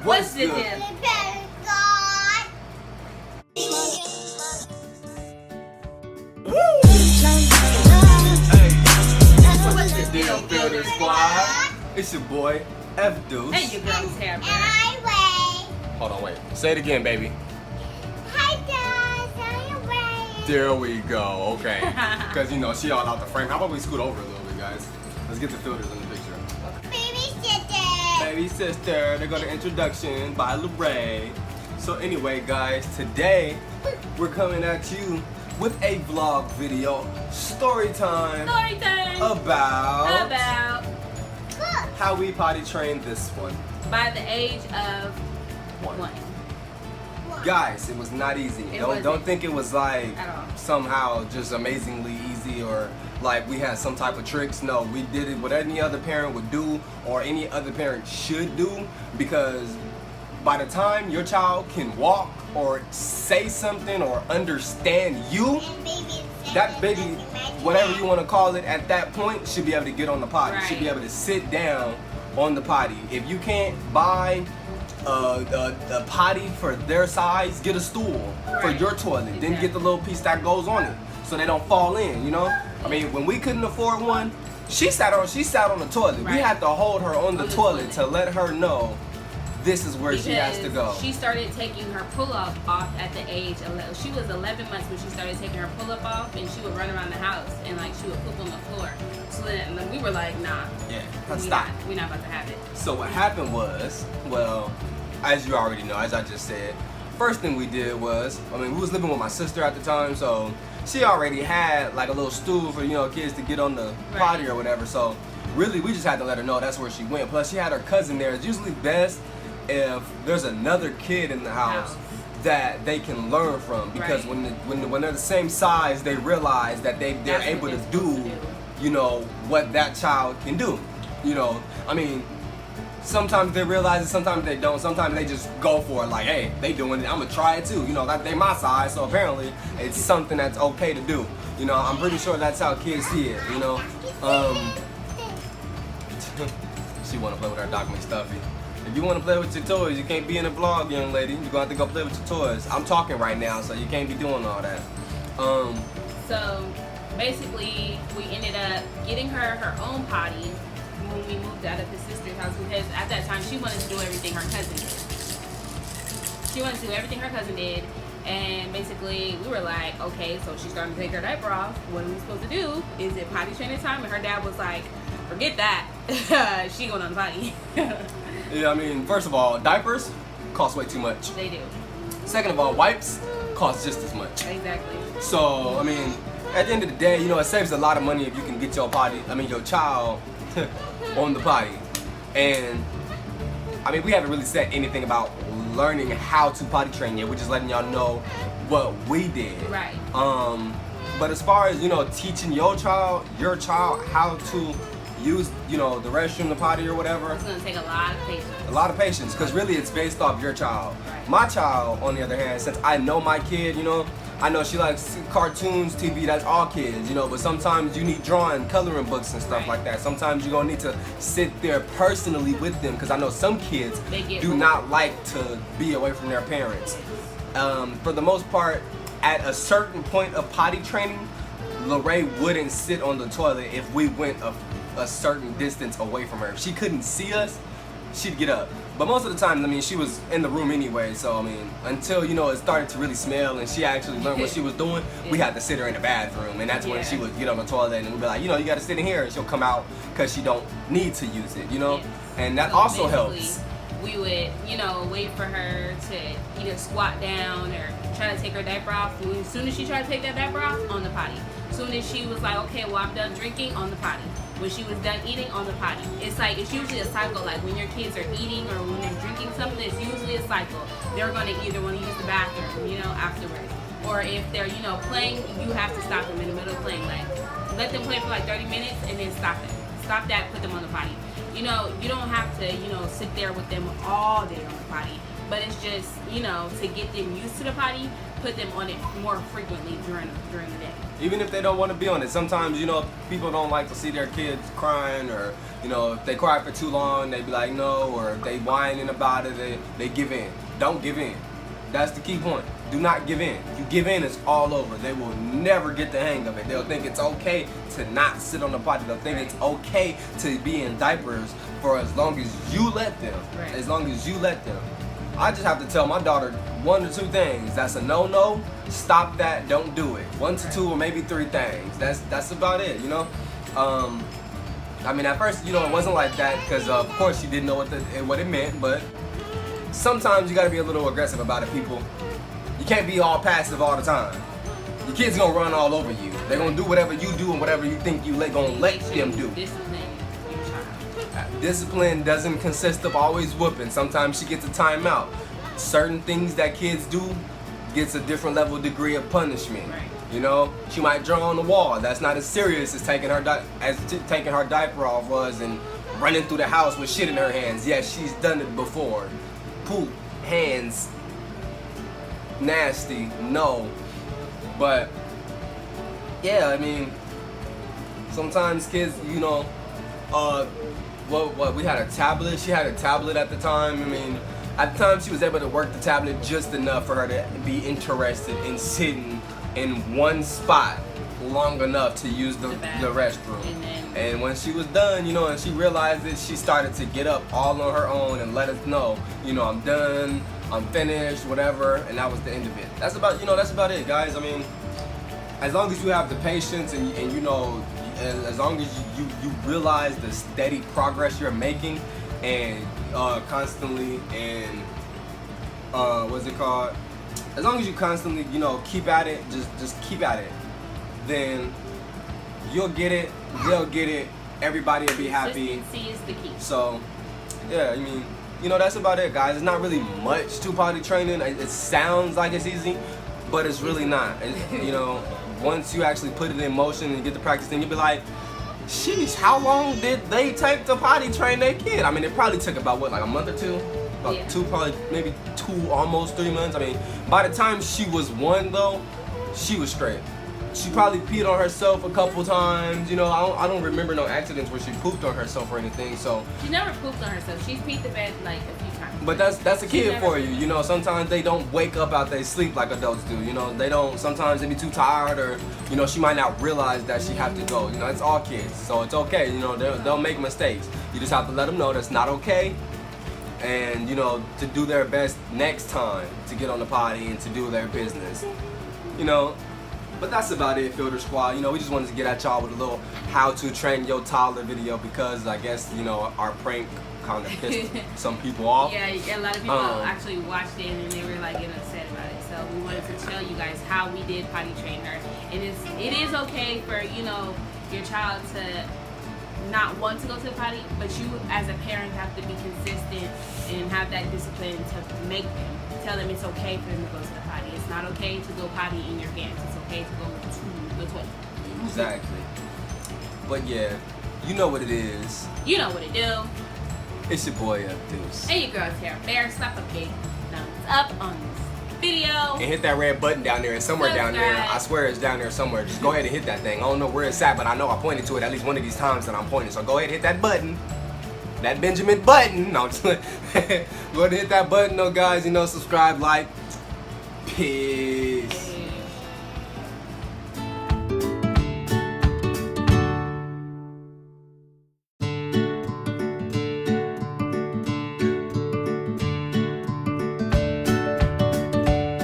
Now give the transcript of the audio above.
What's the deal? What's the deal, Builder Squad? It's your boy, F Deuce. Hey, you girls hair. And I Ray. Hold on, wait. Say it again, baby. Hi guys, I'm Ray. There we go. Okay. Because you know she all out the frame. How about we scoot over a little bit, guys? Let's get the filters in the picture. Baby sister. Baby sister. They got an introduction by Lorraine. So anyway, guys, today we're coming at you with a vlog video, story time. Story time. About how we potty trained this one. By the age of one. Guys, it was not easy. Don't think it was like At all. somehow just amazingly easy or like we had some type of tricks. No, we did it what any other parent would do or any other parent should do, because by the time your child can walk or say something or understand you, that baby, whatever you want to call it at that point, should be able to get on the potty. Right. Should be able to sit down on the potty. If you can't buy a potty for their size, get a stool for Right. your toilet. Then get the little piece that goes on it so they don't fall in, you know? I mean, when we couldn't afford one, she sat on the toilet. We Right. had to hold her on the toilet to let her know this is where she has to go. She started taking her pull-up off at the age of 11. She was 11 months when she started taking her pull-up off, and she would run around the house and like she would poop on the floor. So then we were like, nah, Yeah, let's stop. we're not about to have it. So what happened was, well, as you already know, as I just said, first thing we did was, I mean, we was living with my sister at the time, so she already had like a little stool for, you know, kids to get on the potty or whatever. So really, we just had to let her know that's where she went. Plus, she had her cousin there. It's usually best if there's another kid in the house that they can learn from, because when they're the same size, they realize that they're That's able what to they're supposed do, to do. you know, what that child can do. You know, I mean, sometimes they realize it, sometimes they don't. Sometimes they just go for it, like, hey, they doing it, I'm gonna try it too. You know, that they my size, so apparently it's something that's okay to do. You know, I'm pretty sure that's how kids see it. You know, she wanna play with her Doc McStuffy. If you want to play with your toys, you can't be in a vlog, young lady. You're going to have to go play with your toys. I'm talking right now, so you can't be doing all that. So basically, we ended up getting her own potty when we moved out of his sister's house, because at that time she wanted to do everything her cousin did. She wanted to do everything her cousin did, and basically we were like, okay, so she's starting to take her diaper off. What are we supposed to do? Is it potty training time? And her dad was like, forget that. She going on the potty. Yeah, I mean, first of all, diapers cost way too much. They do. Second of all, wipes cost just as much. Exactly. So, I mean, at the end of the day, you know, it saves a lot of money if you can get your child on the potty. And, I mean, we haven't really said anything about learning how to potty train yet. We're just letting y'all know what we did. Right. But as far as, you know, teaching your child how to use, you know, the restroom, the potty or whatever, It's going to take a lot of patience. a lot of patience, because really it's based off your child. Right. My child, on the other hand, since I know my kid, you know, I know she likes cartoons, TV, that's all kids, you know, but sometimes you need drawing, coloring books and stuff like that. Sometimes you're going to need to sit there personally with them, because I know some kids do not like to be away from their parents. For the most part, at a certain point of potty training, Lorraine wouldn't sit on the toilet if we went a certain distance away from her. If she couldn't see us, she'd get up. But most of the time, I mean, she was in the room anyway, so I mean, until, you know, it started to really smell and she actually learned what she was doing, we had to sit her in the bathroom, and that's when she would get on the toilet and we'd be like, you know, you gotta sit in here, and she'll come out because she don't need to use it, you know? Yes. And that So also basically, helps. We would, you know, wait for her to either squat down or try to take her diaper off. As soon as she tried to take that diaper off, on the potty. As soon as she was like, okay, well, I'm done drinking, on the potty. When she was done eating, on the potty. It's like, it's usually a cycle. Like when your kids are eating or when they're drinking something, it's usually a cycle. They're going to either want to use the bathroom, you know, afterwards. Or if they're, you know, playing, you have to stop them in the middle of playing. Like, let them play for like 30 minutes and then stop them. Stop that, put them on the potty. You know, you don't have to, you know, sit there with them all day on the potty. But it's just, you know, to get them used to the potty, put them on it more frequently during the day. Even if they don't want to be on it, sometimes, you know, people don't like to see their kids crying, or, you know, if they cry for too long, they be like no, or if they whining about it, they give in. Don't give in. That's the key point. Do not give in. If you give in, it's all over. They will never get the hang of it. They'll think it's okay to not sit on the potty. They'll think it's okay to be in diapers for as long as you let them. Right. As long as you let them. I just have to tell my daughter one or two things. That's a no-no. Stop that. Don't do it. 1 to 2 or maybe 3 things. That's about it, you know? I mean, at first, you know, it wasn't like that because, of course, she didn't know what it meant, but sometimes you got to be a little aggressive about it, people. You can't be all passive all the time. Your kids gonna run all over you. They're gonna do whatever you do and whatever you think you gonna let them do. Discipline your child. Discipline doesn't consist of always whooping. Sometimes she gets a timeout. Certain things that kids do gets a different level degree of punishment. Right. You know, she might draw on the wall. That's not as serious as taking her diaper off was and running through the house with shit in her hands. Yes, she's done it before. Poop, hands, nasty, no. But yeah, I mean, sometimes kids, you know, what we had a tablet. She had a tablet at the time. I mean, at the time she was able to work the tablet just enough for her to be interested in sitting in one spot long enough to use the restroom. And when she was done, you know, and she realized it, she started to get up all on her own and let us know, you know, I'm done, I'm finished, whatever, and that was the end of it. That's about, you know, that's about it, guys. I mean, as long as you have the patience and you know, as long as you realize the steady progress you're making and constantly and what's it called? As long as you constantly, you know, keep at it, just keep at it, then you'll get it, they'll get it, everybody will be happy. Consistency is the key. So, yeah, I mean, you know, that's about it, guys. It's not really much to potty training. It sounds like it's easy, but it's really not. You know, once you actually put it in motion and get the practice, then you'll be like, sheesh, how long did they take to potty train their kid? I mean, it probably took about, what, like a month or two? About Yeah. 2, probably maybe 2, almost 3 months. I mean, by the time she was 1, though, she was straight. She probably peed on herself a couple times. You know, I don't remember no accidents where she pooped on herself or anything. So She never pooped on herself. She's peed the bed like a few times. but that's a kid never- for you. You know, sometimes they don't wake up out their sleep like adults do. You know, they don't. Sometimes they be too tired, or you know, she might not realize that she have to go. You know, it's all kids, so it's okay. You know, they'll make mistakes. You just have to let them know that's not okay, and you know, to do their best next time to get on the potty and to do their business. You know. But that's about it, Filter Squad. You know, we just wanted to get at y'all with a little how to train your toddler video because I guess, you know, our prank kind of pissed some people off. Yeah, a lot of people actually watched it and they were like getting upset about it. So we wanted to show you guys how we did potty train her. It is okay for, you know, your child to not want to go to the potty, but you as a parent have to be consistent and have that discipline to make them. Tell them it's okay for them to go to the potty. It's not okay to go potty in your pants. It's okay to go to the toilet. Exactly. But yeah, you know what it is. You know what to do. It's your boy Deuce. And your girl Tara Bear. Slap a big thumbs up on this video. And hit that red button down there. It's somewhere down there. I swear it's down there somewhere. Just go ahead and hit that thing. I don't know where it's at, but I know I pointed to it at least one of these times that I'm pointing. So go ahead and hit that button. That Benjamin button. No, I'm just go ahead and hit that button, though, guys. You know, subscribe, like, peace.